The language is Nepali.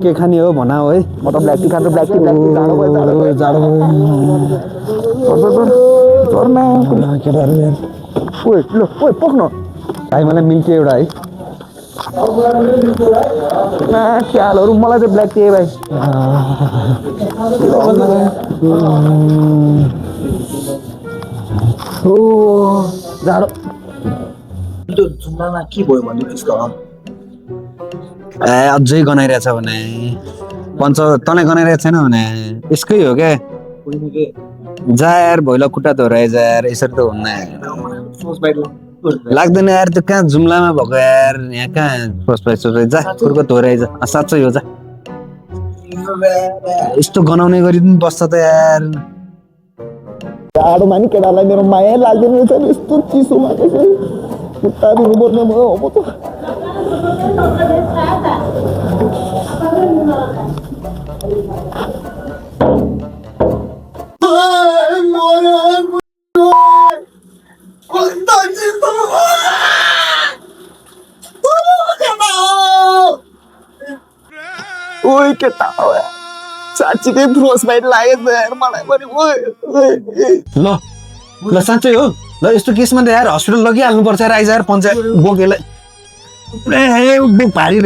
के खाने हो भन है म त ब्ल्याक टी खान्छु ब्ल्याक टी जाडो केटाहरू यार ओइ ल ओइ पक्न भाइ मलाई मिल्छ एउटा है ख्यालहरू मलाई चाहिँ ब्ल्याक टी है भाइ ओ जाडो त्यो जुम्लामा के भयो भन्दैथिस् त ए अझै गनाइरहेछ भने पञ्च तँलाई गनाइरहेको छैन भने यसकै हो क्या जा यार भोइला खुट्टा धोराए जा यार यसरी त हुन्न लाग्दैन यार त्यो कहाँ जुम्लामा भएको यार यहाँ कहाँ सोच जा खुर्को धोराए जा साँच्चै हो जा यस्तो गनाउने गरी पनि बस्छ त यार जाडोमा नि केटालाई मेरो माया लाग्दैन रहेछ यस्तो चिसोमा चाहिँ खुट्टा धुनुपर्ने भयो अब त ओइ केटा साँच्चीकै फ्रोस बाइट लागेछ यार मलाई पनि ल ल साँच्चै हो ल यस्तो केसमा त यार हस्पिटल लगिहाल्नु पर्छ यार आइज यार पञ्चायत बोकेलाई भारी